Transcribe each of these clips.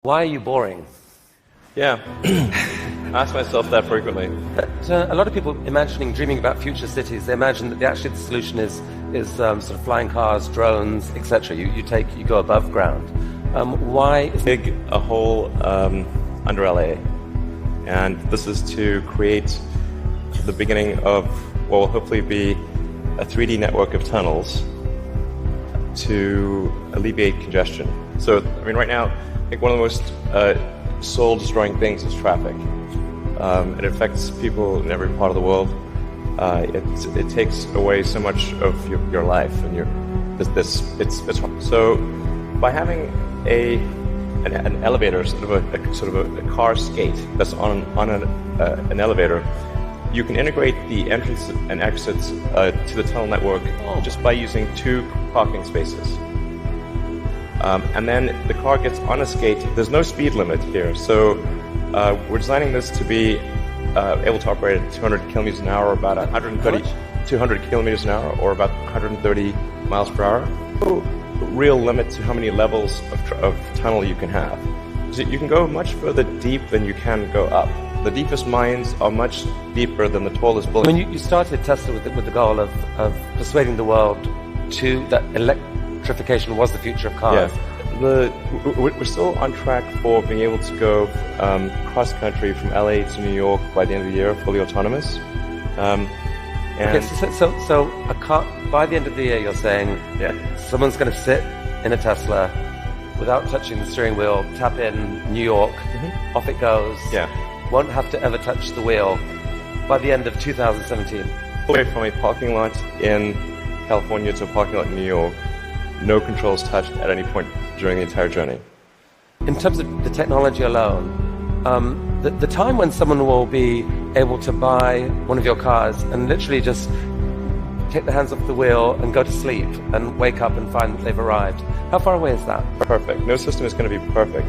Why are you boring? Yeah, I ask myself that frequently. A lot of people dreaming about future cities, they imagine that the solution is sort of flying cars, drones, etc. You go above ground. Why is dig a hole under LA, and this is to create the beginning of what will hopefully be a 3D network of tunnels to alleviate congestion. So, I mean, right now, I think one of the most soul-destroying things is traffic. It affects people in every part of the world. It takes away so much of your life, and it's hard. So, by having an elevator, sort of a car skate that's on an elevator, you can integrate the entrance and exits to the tunnel network just by using 2 parking spaces. And then the car gets on a skate. There's no speed limit here, so we're designing this to be able to operate at 200 kilometers an hour, or about 200 kilometers an hour, or about 130 miles per hour. No real limit to how many levels of tunnel you can have. So you can go much further deep than you can go up. The deepest mines are much deeper than the tallest buildings. When you started Tesla with the goal of persuading the world to that electrification was the future of cars. Yeah. We're still on track for being able to go cross country from LA to New York by the end of the year, fully autonomous. Okay, so a car, by the end of the year, you're saying someone's going to sit in a Tesla without touching the steering wheel, tap in New York, off it goes. Yeah. Won't have to ever touch the wheel by the end of 2017. Away from a parking lot in California to a parking lot in New York, no controls touched at any point during the entire journey. In terms of the technology alone, the time when someone will be able to buy one of your cars and literally just take their hands off the wheel and go to sleep and wake up and find that they've arrived, how far away is that? Perfect. No system is going to be perfect.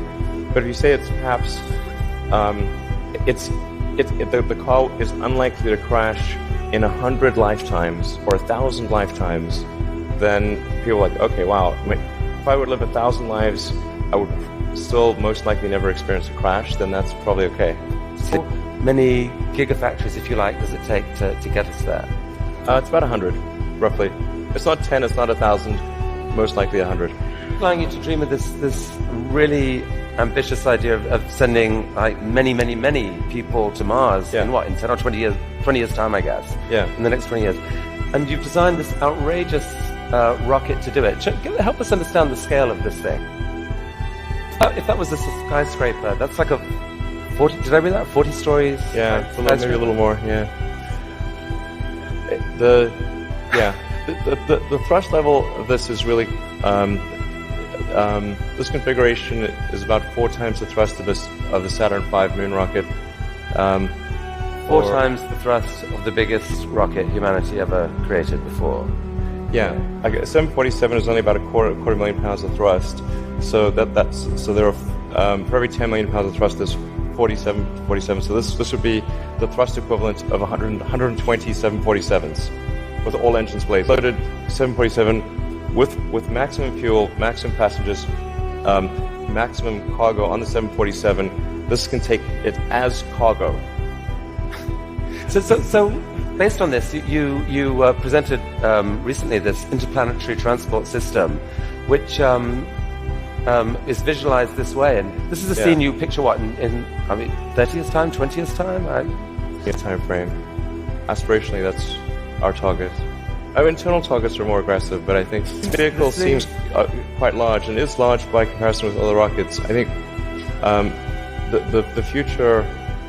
But if you say it's perhaps, the car is unlikely to crash in 100 lifetimes or 1,000 lifetimes, then people are like, okay, wow, if I would live 1,000 lives, I would still most likely never experience a crash, then that's probably okay. So many gigafactories, if you like, does it take to get us there? It's about 100, roughly. It's not 10, it's not 1,000, most likely 100. Allowing you to dream of this really ambitious idea of sending like many people to Mars in 10 or 20 years time, I guess. Yeah. In the next 20 years. And you've designed this outrageous rocket to do it. Help us understand the scale of this thing. If that was a skyscraper, that's like a 40, did I read that? 40 stories? Yeah, maybe a little more, yeah. The thrust level of this is really, this configuration is about 4 times the thrust of the Saturn V moon rocket. 4 times the thrust of the biggest rocket humanity ever created before. Yeah, 747 is only about a quarter million pounds of thrust. So so there are for every 10 million pounds of thrust, there's 47. So this would be the thrust equivalent of 120 747s with all engines blazed. Loaded 747 with maximum fuel, maximum passengers, maximum cargo on the 747. This can take it as cargo. So based on this, you presented recently this interplanetary transport system, which is visualized this way. And this is a scene you picture in 30 years time, 20 years time? Time frame. Aspirationally, that's our target. Our internal targets are more aggressive, but I think this vehicle seems quite large, and is large by comparison with other rockets. I think the future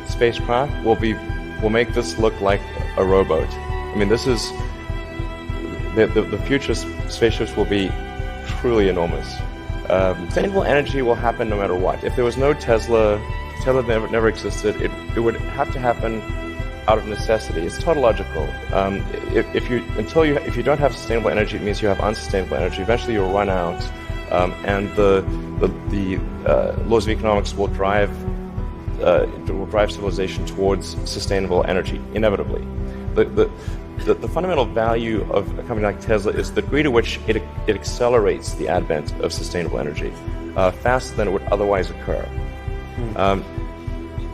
spacecraft will make this look like a rowboat. I mean, this is the future spaceships will be truly enormous. Sustainable energy will happen no matter what. If there was no Tesla never existed, it would have to happen out of necessity. It's tautological. If you don't have sustainable energy, it means you have unsustainable energy. Eventually, you'll run out, and the laws of economics will drive civilization towards sustainable energy inevitably. The fundamental value of a company like Tesla is the degree to which it accelerates the advent of sustainable energy. faster than it would otherwise occur.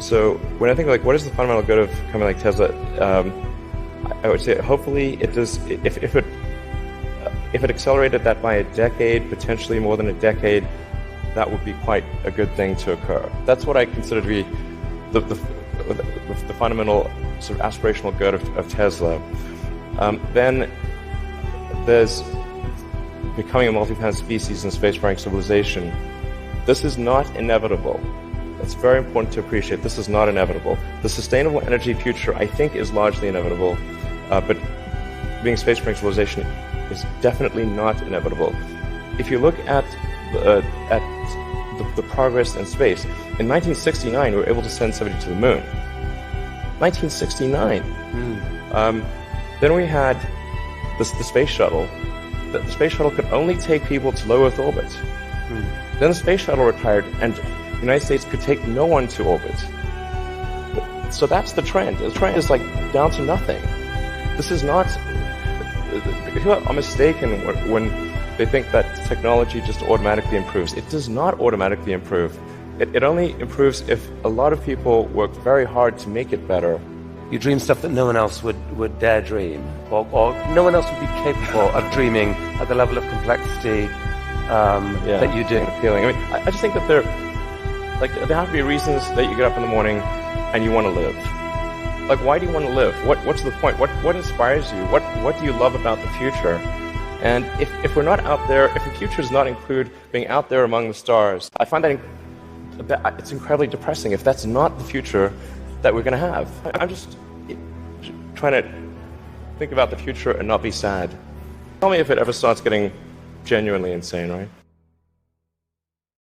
So when I think like what is the fundamental good of a company like Tesla, I would say hopefully it does. If it accelerated that by a decade, potentially more than a decade, that would be quite a good thing to occur. That's what I consider to be the fundamental sort of aspirational good of Tesla. Then there's becoming a multi-planet species and space-faring civilization. This is not inevitable. It's very important to appreciate this is not inevitable. The sustainable energy future, I think, is largely inevitable, but being a space-faring civilization is definitely not inevitable. If you look at the progress in space, in 1969 we were able to send somebody to the moon. 1969. Then we had the space shuttle. The space shuttle could only take people to low Earth orbit. Then the space shuttle retired, and the United States could take no one to orbit. So that's the trend. The trend is like down to nothing. This is not. People are mistaken when they think that technology just automatically improves. It does not automatically improve. It only improves if a lot of people work very hard to make it better. You dream stuff that no one else would dare dream, or no one else would be capable of dreaming at the level of complexity that you do. Appealing. I mean, I just think that there have to be reasons that you get up in the morning and you want to live. Like, why do you want to live? What's the point? What inspires you? What do you love about the future? And if we're not out there, if the future does not include being out there among the stars, I find that it's incredibly depressing if that's not the future that we're going to have. I'm just trying to think about the future and not be sad. Tell me if it ever starts getting genuinely insane, right?